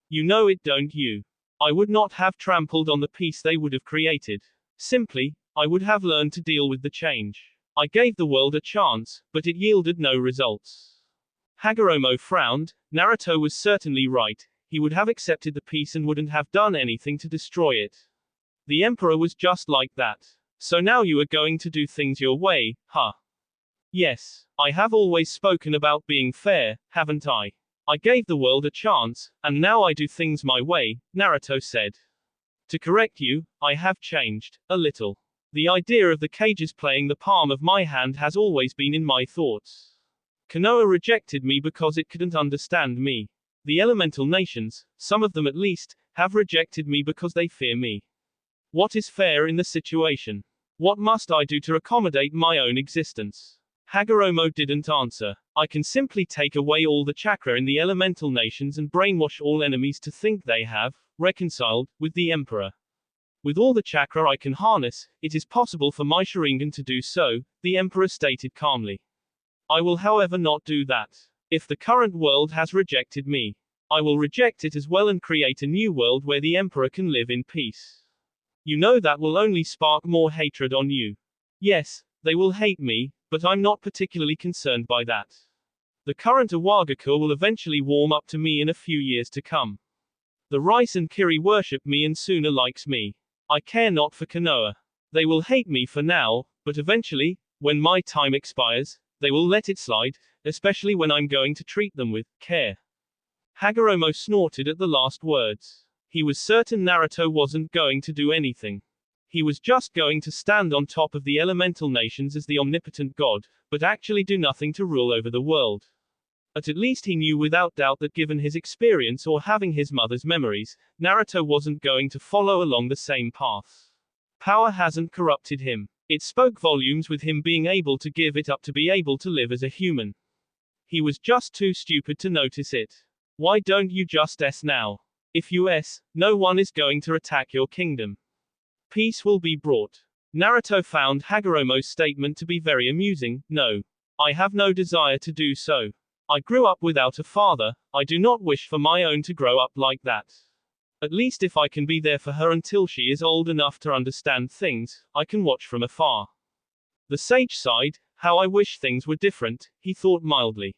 You know it, don't you? I would not have trampled on the peace they would have created. Simply, I would have learned to deal with the change. I gave the world a chance, but it yielded no results. Hagoromo frowned. Naruto was certainly right. He would have accepted the peace and wouldn't have done anything to destroy it. The Emperor was just like that. So now you are going to do things your way, huh? Yes, I have always spoken about being fair, haven't I? I gave the world a chance, and now I do things my way, Naruto said. To correct you, I have changed, a little. The idea of the cages playing the palm of my hand has always been in my thoughts. Konoha rejected me because it couldn't understand me. The elemental nations, some of them at least, have rejected me because they fear me. What is fair in the situation? What must I do to accommodate my own existence? Hagoromo didn't answer. I can simply take away all the chakra in the elemental nations and brainwash all enemies to think they have reconciled with the Emperor. With all the chakra I can harness, it is possible for my Sharingan to do so, the Emperor stated calmly. I will however not do that. If the current world has rejected me, I will reject it as well and create a new world where the Emperor can live in peace. You know that will only spark more hatred on you. Yes, they will hate me, but I'm not particularly concerned by that. The current Awagaka will eventually warm up to me in a few years to come. The Rice and Kiri worship me and Suna likes me. I care not for Konoha. They will hate me for now, but eventually, when my time expires, they will let it slide, especially when I'm going to treat them with care. Hagoromo snorted at the last words. He was certain Naruto wasn't going to do anything. He was just going to stand on top of the elemental nations as the omnipotent god, but actually do nothing to rule over the world. At least he knew without doubt that given his experience or having his mother's memories, Naruto wasn't going to follow along the same path. Power hasn't corrupted him. It spoke volumes with him being able to give it up to be able to live as a human. He was just too stupid to notice it. Why don't you just now? If you no one is going to attack your kingdom. Peace will be brought. Naruto found Hagoromo's statement to be very amusing. No. I have no desire to do so. I grew up without a father, I do not wish for my own to grow up like that. At least if I can be there for her until she is old enough to understand things, I can watch from afar. The sage sighed. How I wish things were different, he thought mildly.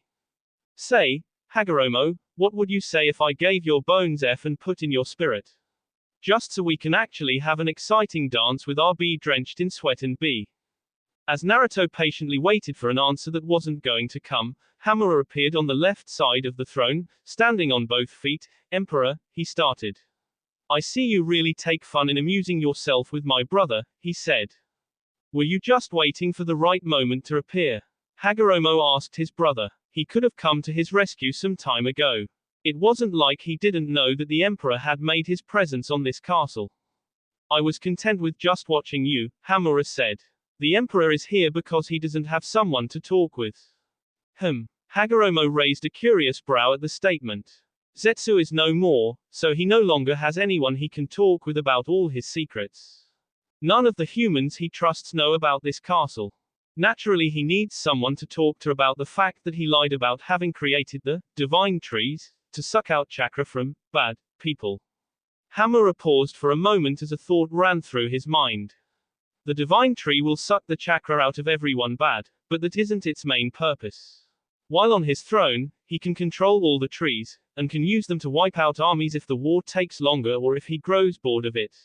Say, Hagoromo, what would you say if I gave your bones F and put in your spirit? Just so we can actually have an exciting dance with our B drenched in sweat and B. As Naruto patiently waited for an answer that wasn't going to come, Hamura appeared on the left side of the throne, standing on both feet. Emperor, he started. I see you really take fun in amusing yourself with my brother, he said. Were you just waiting for the right moment to appear? Hagoromo asked his brother. He could have come to his rescue some time ago. It wasn't like he didn't know that the Emperor had made his presence on this castle. I was content with just watching you, Hamura said. The Emperor is here because he doesn't have someone to talk with. Hagoromo raised a curious brow at the statement. Zetsu is no more, so he no longer has anyone he can talk with about all his secrets. None of the humans he trusts know about this castle. Naturally, he needs someone to talk to about the fact that he lied about having created the divine trees to suck out chakra from bad people. Hamura paused for a moment as a thought ran through his mind. The divine tree will suck the chakra out of everyone bad, but that isn't its main purpose. While on his throne, he can control all the trees, and can use them to wipe out armies if the war takes longer or if he grows bored of it.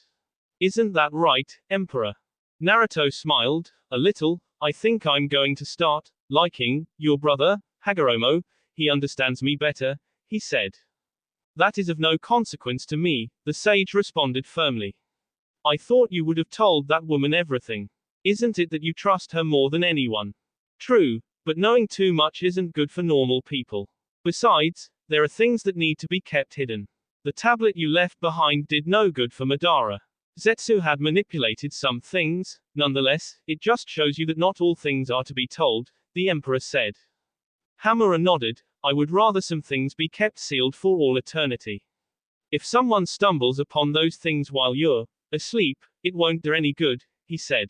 Isn't that right, Emperor? Naruto smiled, a little. I think I'm going to start liking your brother, Hagoromo. He understands me better, he said. That is of no consequence to me, the sage responded firmly. I thought you would have told that woman everything. Isn't it that you trust her more than anyone? True, but knowing too much isn't good for normal people. Besides, there are things that need to be kept hidden. The tablet you left behind did no good for Madara. Zetsu had manipulated some things, nonetheless, it just shows you that not all things are to be told, the Emperor said. Hamura nodded, I would rather some things be kept sealed for all eternity. If someone stumbles upon those things while you're asleep, it won't do any good, he said.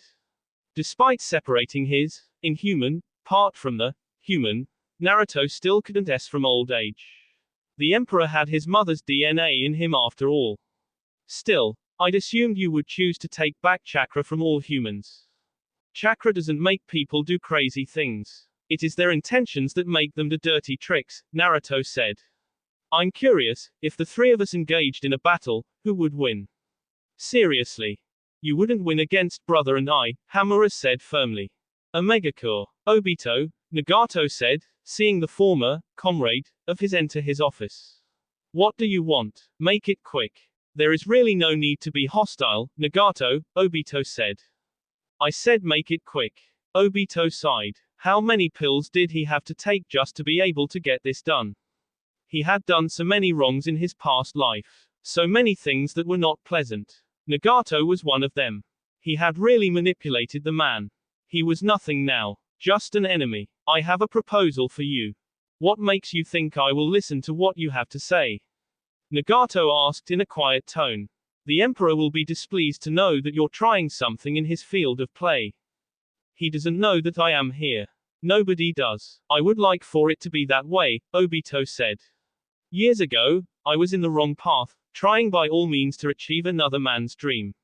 Despite separating his inhuman part from the human, Naruto still couldn't S from old age. The Emperor had his mother's DNA in him after all. Still, I'd assumed you would choose to take back chakra from all humans. Chakra doesn't make people do crazy things. It is their intentions that make them do dirty tricks, Naruto said. I'm curious, if the three of us engaged in a battle, who would win? Seriously. You wouldn't win against brother and I, Hamura said firmly. Omegakure. Obito, Nagato said, seeing the former comrade of his enter his office. What do you want? Make it quick. There is really no need to be hostile, Nagato, Obito said. I said make it quick. Obito sighed. How many pills did he have to take just to be able to get this done? He had done so many wrongs in his past life. So many things that were not pleasant. Nagato was one of them. He had really manipulated the man. He was nothing now. Just an enemy. I have a proposal for you. What makes you think I will listen to what you have to say? Nagato asked in a quiet tone. The Emperor will be displeased to know that you're trying something in his field of play. He doesn't know that I am here. Nobody does. I would like for it to be that way, Obito said. Years ago, I was in the wrong path, trying by all means to achieve another man's dream.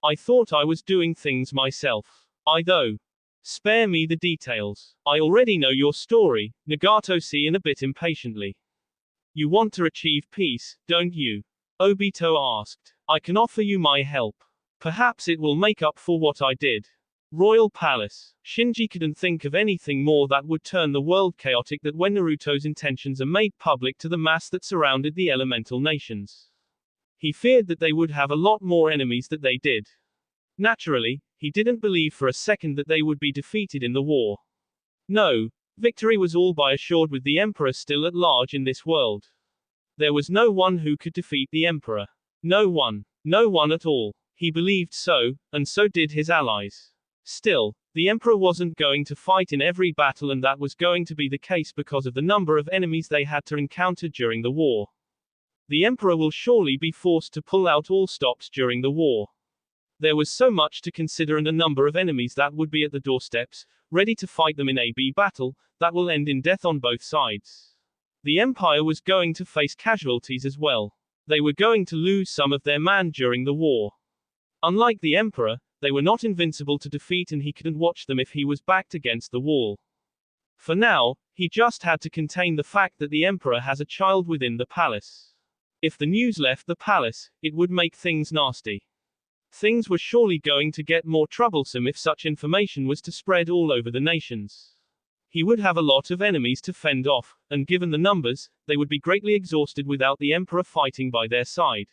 I thought I was doing things myself. Though. Spare me the details. I already know your story, Nagato said in a bit impatiently. You want to achieve peace, don't you? Obito asked. I can offer you my help. Perhaps it will make up for what I did. Royal Palace. Shinji couldn't think of anything more that would turn the world chaotic than when Naruto's intentions are made public to the mass that surrounded the elemental nations. He feared that they would have a lot more enemies than they did. Naturally, he didn't believe for a second that they would be defeated in the war. No, victory was all but assured with the Emperor still at large in this world. There was no one who could defeat the Emperor. No one. No one at all. He believed so, and so did his allies. Still, the Emperor wasn't going to fight in every battle, and that was going to be the case because of the number of enemies they had to encounter during the war. The Emperor will surely be forced to pull out all stops during the war. There was so much to consider and a number of enemies that would be at the doorsteps, ready to fight them in a battle, that will end in death on both sides. The Empire was going to face casualties as well. They were going to lose some of their men during the war. Unlike the Emperor, they were not invincible to defeat, and he couldn't watch them if he was backed against the wall. For now, he just had to contain the fact that the Emperor has a child within the palace. If the news left the palace, it would make things nasty. Things were surely going to get more troublesome if such information was to spread all over the nations. He would have a lot of enemies to fend off, and given the numbers, they would be greatly exhausted without the Emperor fighting by their side.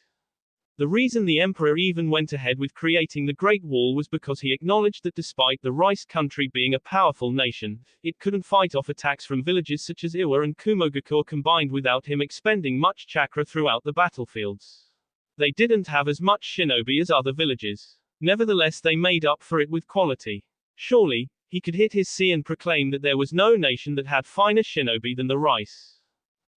The reason the Emperor even went ahead with creating the Great Wall was because he acknowledged that despite the Rice country being a powerful nation, it couldn't fight off attacks from villages such as Iwa and Kumogakure combined without him expending much chakra throughout the battlefields. They didn't have as much shinobi as other villages. Nevertheless, they made up for it with quality. Surely, he could hit his sea and proclaim that there was no nation that had finer shinobi than the Rice.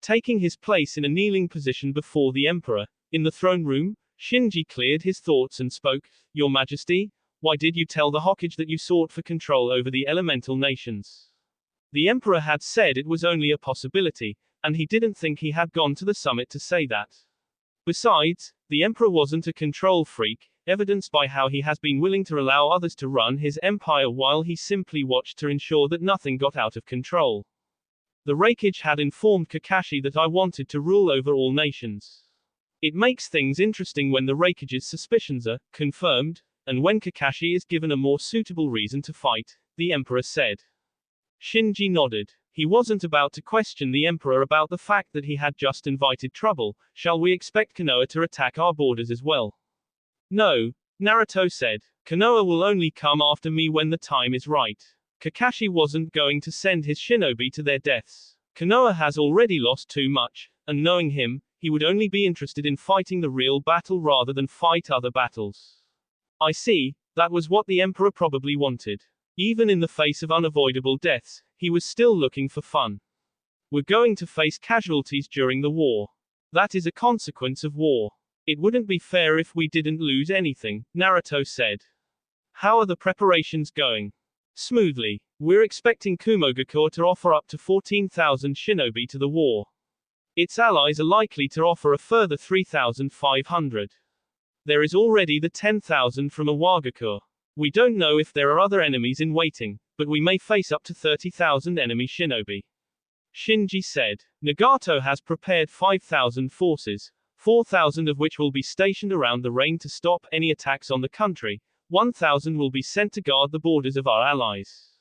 Taking his place in a kneeling position before the Emperor, in the throne room, Shinji cleared his thoughts and spoke. Your Majesty, Why did you tell the Hokage that you sought for control over the elemental nations? The Emperor had said it was only a possibility, and he didn't think he had gone to the summit to say that. Besides, the Emperor wasn't a control freak, evidenced by how he has been willing to allow others to run his empire while he simply watched to ensure that nothing got out of control. The Raikage had informed Kakashi that I wanted to rule over all nations. It makes things interesting when the Raikage's suspicions are confirmed, and when Kakashi is given a more suitable reason to fight, the Emperor said. Shinji nodded. He wasn't about to question the Emperor about the fact that he had just invited trouble. Shall we expect Konoha to attack our borders as well? No, Naruto said. Konoha will only come after me when the time is right. Kakashi wasn't going to send his shinobi to their deaths. Konoha has already lost too much, and knowing him, he would only be interested in fighting the real battle rather than fight other battles. I see, that was what the Emperor probably wanted. Even in the face of unavoidable deaths, he was still looking for fun. We're going to face casualties during the war. That is a consequence of war. It wouldn't be fair if we didn't lose anything, Naruto said. How are the preparations going? Smoothly. We're expecting Kumogakure to offer up to 14,000 shinobi to the war. Its allies are likely to offer a further 3,500. There is already the 10,000 from Iwagakure. We don't know if there are other enemies in waiting, but we may face up to 30,000 enemy shinobi. Shinji said. Nagato has prepared 5,000 forces, 4,000 of which will be stationed around the rain to stop any attacks on the country. 1,000 will be sent to guard the borders of our allies.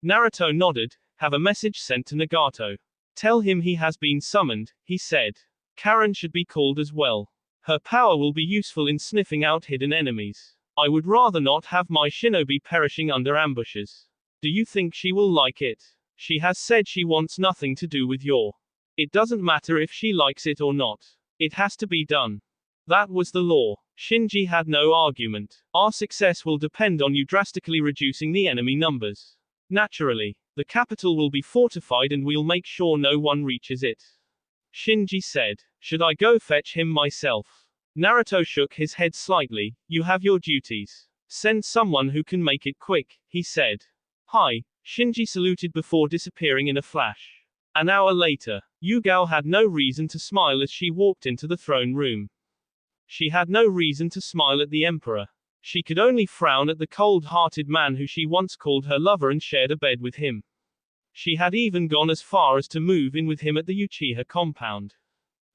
Naruto nodded. Have a message sent to Nagato. Tell him he has been summoned, he said. Karen should be called as well. Her power will be useful in sniffing out hidden enemies. I would rather not have my shinobi perishing under ambushes. Do you think she will like it? She has said she wants nothing to do with your. It doesn't matter if she likes it or not. It has to be done. That was the law. Shinji had no argument. Our success will depend on you drastically reducing the enemy numbers. Naturally, the capital will be fortified and we'll make sure no one reaches it. Shinji said. Should I go fetch him myself? Naruto shook his head slightly. You have your duties. Send someone who can make it quick, he said. Hi. Shinji saluted before disappearing in a flash. An hour later, Yugao had no reason to smile as she walked into the throne room. She had no reason to smile at the Emperor. She could only frown at the cold-hearted man who she once called her lover and shared a bed with him. She had even gone as far as to move in with him at the Uchiha compound.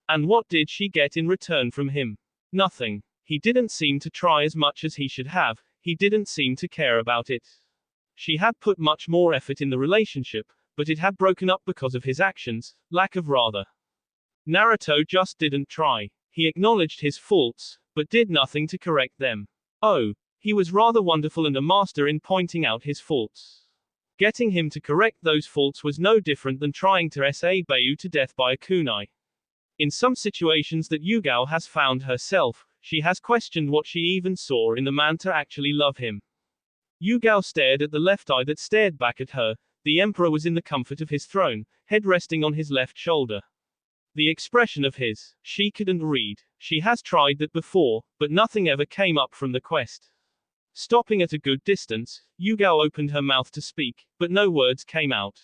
And what did she get in return from him? Nothing. He didn't seem to try as much as he should have, he didn't seem to care about it. She had put much more effort in the relationship, but it had broken up because of his actions, lack of rather. Naruto just didn't try. He acknowledged his faults, but did nothing to correct them. Oh, he was rather wonderful and a master in pointing out his faults. Getting him to correct those faults was no different than trying to sa Bayu to death by a kunai. In some situations that Yugao has found herself, she has questioned what she even saw in the man to actually love him. Yugao stared at the left eye that stared back at her. The Emperor was in the comfort of his throne, head resting on his left shoulder. The expression of his, she couldn't read. She has tried that before, but nothing ever came up from the quest. Stopping at a good distance, Yugao opened her mouth to speak, but no words came out.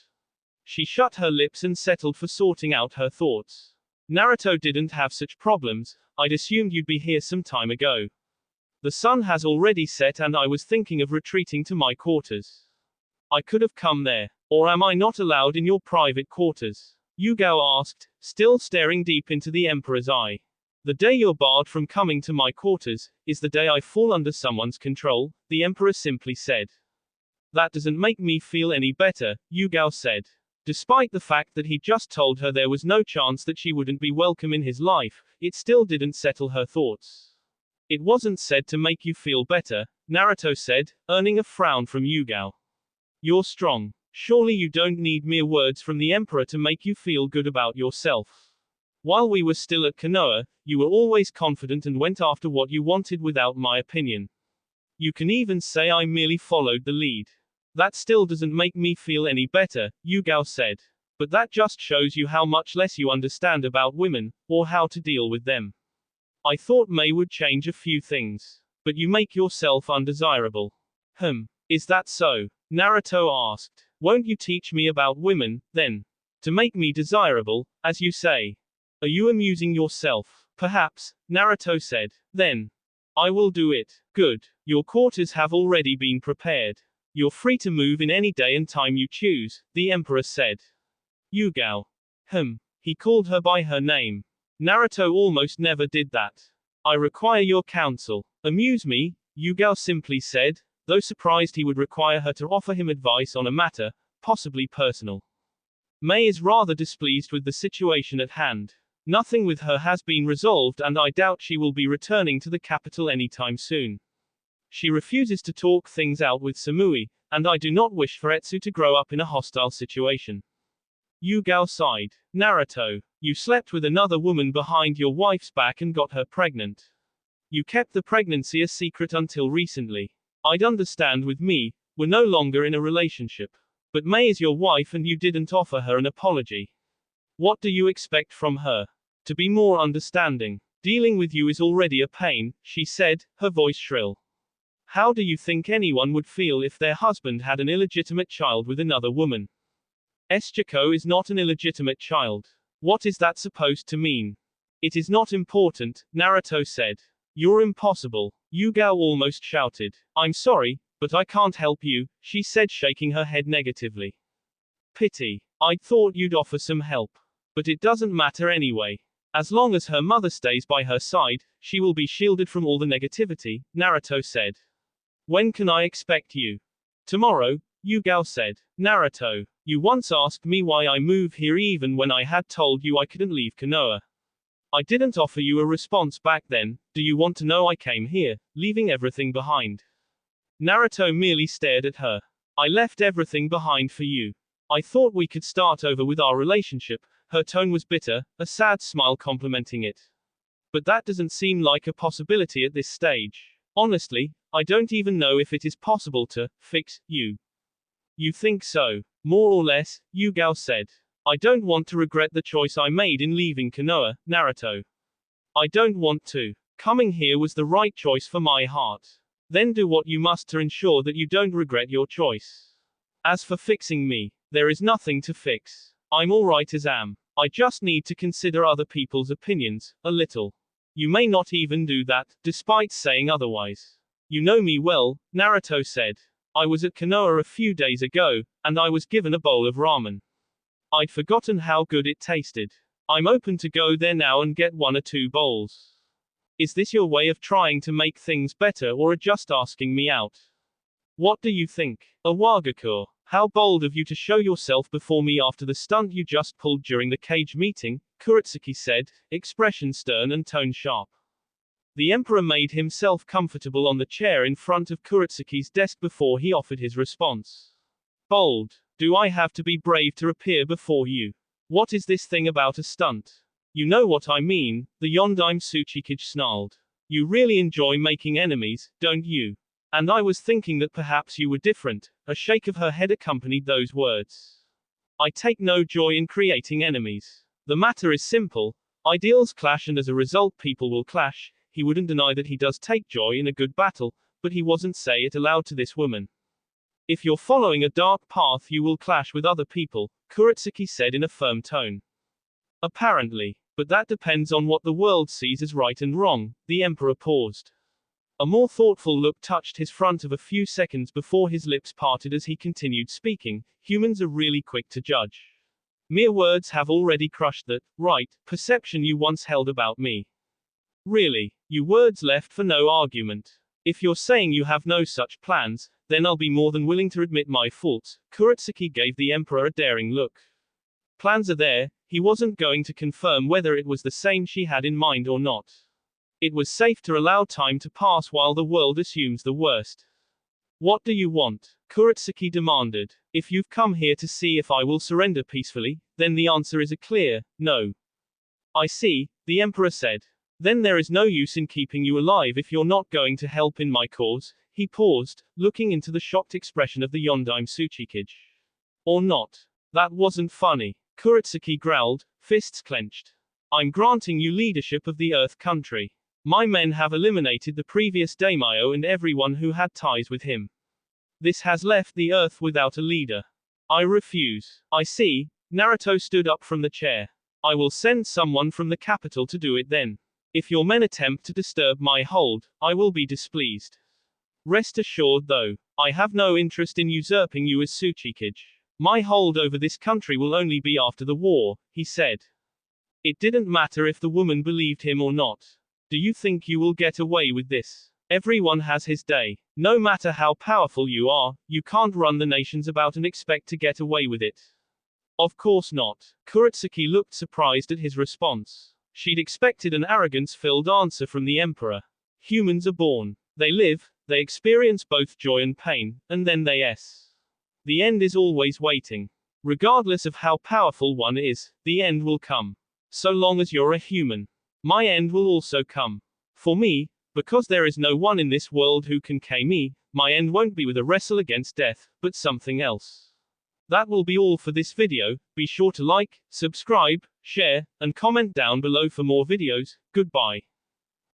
She shut her lips and settled for sorting out her thoughts. Naruto didn't have such problems. I'd assumed you'd be here some time ago. The sun has already set and I was thinking of retreating to my quarters. I could have come there. Or am I not allowed in your private quarters? Yugao asked, still staring deep into the Emperor's eye. The day you're barred from coming to my quarters, is the day I fall under someone's control, the Emperor simply said. That doesn't make me feel any better, Yugao said. Despite the fact that he just told her there was no chance that she wouldn't be welcome in his life, it still didn't settle her thoughts. It wasn't said to make you feel better, Naruto said, earning a frown from Yugao. You're strong. Surely you don't need mere words from the Emperor to make you feel good about yourself. While we were still at Konoha, you were always confident and went after what you wanted without my opinion. You can even say I merely followed the lead. That still doesn't make me feel any better, Yugao said. But that just shows you how much less you understand about women, or how to deal with them. I thought May would change a few things. But you make yourself undesirable. Is that so? Naruto asked. Won't you teach me about women, then? To make me desirable, as you say. Are you amusing yourself? Perhaps, Naruto said. Then. I will do it. Good. Your quarters have already been prepared. You're free to move in any day and time you choose, the emperor said. Yugao. He called her by her name. Naruto almost never did that. I require your counsel. Amuse me, Yugao simply said, though surprised he would require her to offer him advice on a matter, possibly personal. May is rather displeased with the situation at hand. Nothing with her has been resolved and I doubt she will be returning to the capital anytime soon. She refuses to talk things out with Samui, and I do not wish for Etsu to grow up in a hostile situation. Yugao sighed. Naruto, you slept with another woman behind your wife's back and got her pregnant. You kept the pregnancy a secret until recently. I'd understand with me, we're no longer in a relationship. But May is your wife and you didn't offer her an apology. What do you expect from her? To be more understanding. Dealing with you is already a pain, she said, her voice shrill. How do you think anyone would feel if their husband had an illegitimate child with another woman? Chico is not an illegitimate child. What is that supposed to mean? It is not important, Naruto said. You're impossible. Yugao almost shouted. I'm sorry, but I can't help you, she said, shaking her head negatively. Pity. I'd thought you'd offer some help. But it doesn't matter anyway. As long as her mother stays by her side, she will be shielded from all the negativity, Naruto said. When can I expect you? Tomorrow, Yugao said. Naruto, you once asked me why I move here even when I had told you I couldn't leave Konoha. I didn't offer you a response back then. Do you want to know I came here, leaving everything behind? Naruto merely stared at her. I left everything behind for you. I thought we could start over with our relationship. Her tone was bitter, a sad smile complementing it. But that doesn't seem like a possibility at this stage. Honestly, I don't even know if it is possible to fix you. You think so? More or less, Yugao said. I don't want to regret the choice I made in leaving Konoha, Naruto. I don't want to. Coming here was the right choice for my heart. Then do what you must to ensure that you don't regret your choice. As for fixing me, there is nothing to fix. I'm alright as am. I just need to consider other people's opinions, a little. You may not even do that, despite saying otherwise. You know me well, Naruto said. I was at Konoha a few days ago, and I was given a bowl of ramen. I'd forgotten how good it tasted. I'm open to go there now and get 1 or 2 bowls. Is this your way of trying to make things better or are just asking me out? What do you think? Awagakur, how bold of you to show yourself before me after the stunt you just pulled during the cage meeting, Kuretsuki said, expression stern and tone sharp. The emperor made himself comfortable on the chair in front of Kuretsuki's desk before he offered his response. Bold. Do I have to be brave to appear before you? What is this thing about a stunt? You know what I mean, the Yondaime Tsuchikage snarled. You really enjoy making enemies, don't you? And I was thinking that perhaps you were different. A shake of her head accompanied those words. I take no joy in creating enemies. The matter is simple. Ideals clash and as a result people will clash. He wouldn't deny that he does take joy in a good battle, but he wasn't say it aloud to this woman. If you're following a dark path you will clash with other people, Kuretsuki said in a firm tone. Apparently. But that depends on what the world sees as right and wrong, the emperor paused. A more thoughtful look touched his front of a few seconds before his lips parted as he continued speaking. Humans are really quick to judge. Mere words have already crushed that, right, perception you once held about me. Really, you words left for no argument. If you're saying you have no such plans, then I'll be more than willing to admit my faults. Kuretsuki gave the emperor a daring look. Plans are there. He wasn't going to confirm whether it was the same she had in mind or not. It was safe to allow time to pass while the world assumes the worst. What do you want? Kuretsuki demanded. If you've come here to see if I will surrender peacefully, then the answer is a clear, no. I see, the emperor said. Then there is no use in keeping you alive if you're not going to help in my cause. He paused, looking into the shocked expression of the Yondaime Tsuchikage. Or not. That wasn't funny. Kuretsuki growled, fists clenched. I'm granting you leadership of the Earth country. My men have eliminated the previous daimyo and everyone who had ties with him. This has left the Earth without a leader. I refuse. I see. Naruto stood up from the chair. I will send someone from the capital to do it then. If your men attempt to disturb my hold, I will be displeased. Rest assured though, I have no interest in usurping you as Tsuchikage. My hold over this country will only be after the war, he said. It didn't matter if the woman believed him or not. Do you think you will get away with this? Everyone has his day. No matter how powerful you are, you can't run the nations about and expect to get away with it. Of course not. Kuretsuki looked surprised at his response. She'd expected an arrogance-filled answer from the emperor. Humans are born. They live, they experience both joy and pain, and then the end is always waiting. Regardless of how powerful one is, the end will come. So long as you're a human. My end will also come. For me, because there is no one in this world who can kill me, my end won't be with a wrestle against death, but something else. That will be all for this video. Be sure to like, subscribe, share, and comment down below for more videos. Goodbye.